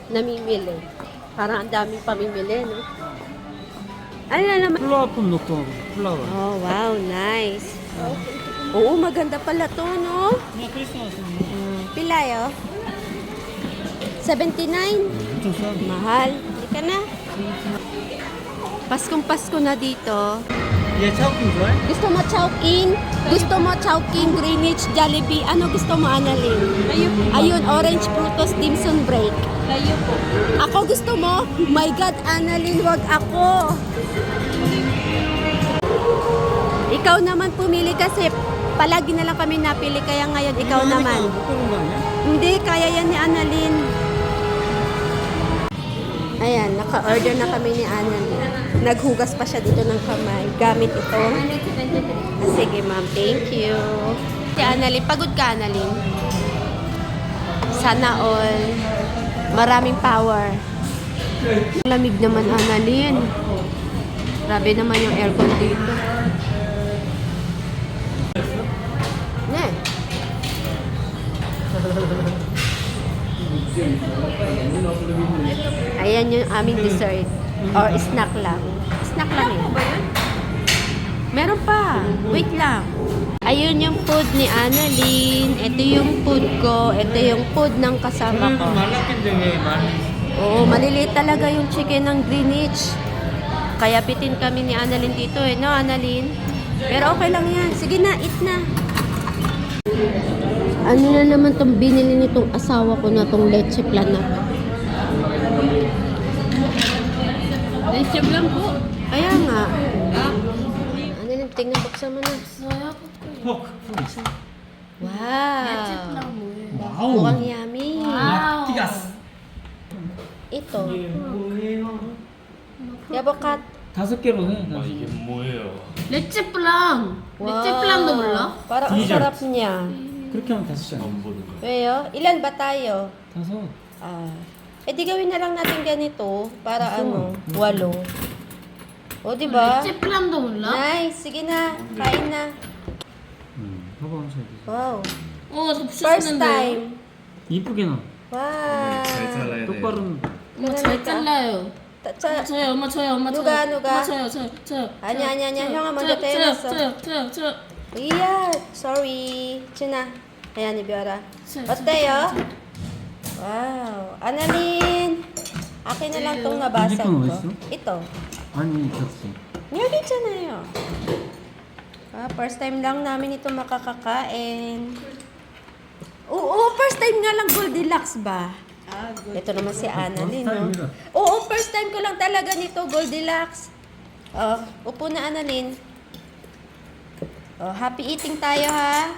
namimili. Parang ang daming pamimili, no? Ano na naman? 플라워폰 넣고 플라워. Oh, wow, nice. Oo, maganda pala to, no? 그냥 크리스마스. Pilayo? 79? 엄청 싸. Mahal. Hindi ka na. Paskong Pasko na dito. 얘 차우킹 좋아해? Gusto mo Chowking? Gusto mo Chowking, Greenwich, Jollibee? Ano gusto mo, Annalyn? Ayun, Orange Frutos, Dimson Break. Layo po. Ako gusto mo? My God, Annalyn, wag ako. Ikaw naman pumili kasi palagi na lang kami napili, kaya ngayon ikaw naman. 못 고른 거 아니야? Hindi, kaya yan ni Annalyn. Ayan, naka-order na kami ni Annalyn. Naghugas pa siya dito ng kamay. Gamit ito. Sige, ma'am. Thank you. Si Annalyn, pagod ka, Annalyn? Sana all. Maraming power. Lamig naman, Annalyn. Grabe naman yung aircon dito. Ne. Ayan yung aming dessert. Or snack lang. Snack lang yun. Meron pa. Wait lang. Ayun yung food ni Annalyn. Ito yung food ko. Ito yung food ng kasama ko. 말랐긴데 왜 많이? Oo, maliliit talaga yung chicken ng Greenwich. Kaya bitin kami ni Annalyn dito eh. No, Annalyn? Pero okay lang yan. Sige na, eat na. Ano na naman itong binili nitong asawa ko na itong leche plan na. Leche lang po. Kaya nga. Annalyn, tingnan, buksan mo na. 퍽. Wow. Leche lang mo eh. 와우. Mukhang yummy. Wow. 티가스. Ito. 이게 뭐예요? Yabokat. 5개로 해. 아 이게 뭐예요? 레체 플랑. 레체 플랑도 몰라? Parang ang Dessert. sarap niya. 그렇게 하면 5잖아. 안 보는 거. Weyo, ilan ba tayo? 5. Di gawin na lang natin ganito para Gusto. 8. O, di ba? 레체 플랑도 몰라? Nice. Sige na. Kain na. 봐봐 잘 돼. Wow. 저 First 부셨는데. time. 이쁘게 나. Wow. 잘 잘라야 돼. 똑바로. 엄마 잘 잘라요. 저요, 엄마 저요, 엄마 누가, 저요. 누가? 엄마 저요. 아니야, 아니야, 아니야. 형아 먼저 저요, 태어났어. 저요. Iya. Sorry. China. Ayan, Ibiora. 저요. 어때요? Wow. Annalyn. Akin na lang itong nabasag Hindi ko ko. naisip. Ito. 아니 졌어. Meron dyan. First time lang namin ito makakakain. Oo, first time nga lang Goldilocks ba? Ito naman si Annalyn, no? time Oo, first time ko lang talaga nito, Goldilocks. Upo na, Annalyn. Happy eating tayo, ha?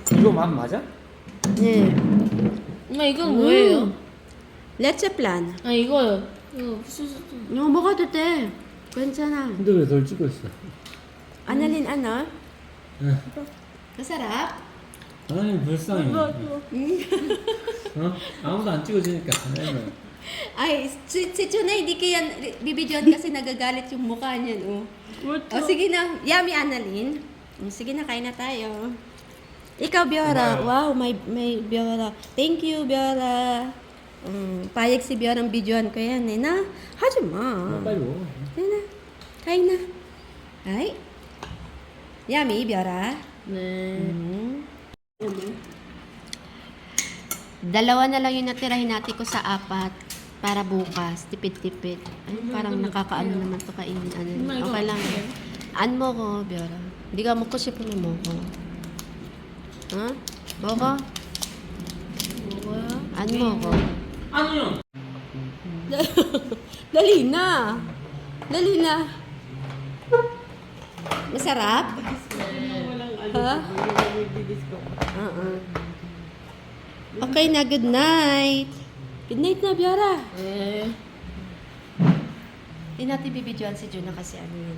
이거 맛 맞아? 네. 엄마 이건 뭐예요? Leche plan. 아 이거요. 이거 부셔서 좀. 먹어도 돼. 괜찮아. 근데 왜 널 찍고 있어? Annalyn, ano? 응. Masarap? 아니 불쌍해. 어? 아무도 안 찍어주니까. Ay, si Chunay, hindi kaya bibidyoan kasi nagagalit yung mukha niyan, oh. O, sige na. Yummy, Annalyn. Sige na, kain na tayo. Ikaw, Biora. Wow, may Biora. Thank you, Biora. Payag si Biora ang bidyoan ko yan, eh, na? Haji ma. 빨리 먹어. Kain na. Kain na. Ay. Yummy, Biora. 네. Dalawa na lang yung natirahin natin ko sa 4 para bukas. Tipid-tipid. Ay, parang nakakaano naman to kainin. Okay lang. An mo ko, Biora. Hindi ka magkusipin mo ko. Ha? Boko? An mo ko. 아니요. Dali na. Dali na. Masarap? Ha? Okay na, good night. Good night na, Biora. 네. Hindi natin bibidyoan si Juna kasi ano yun.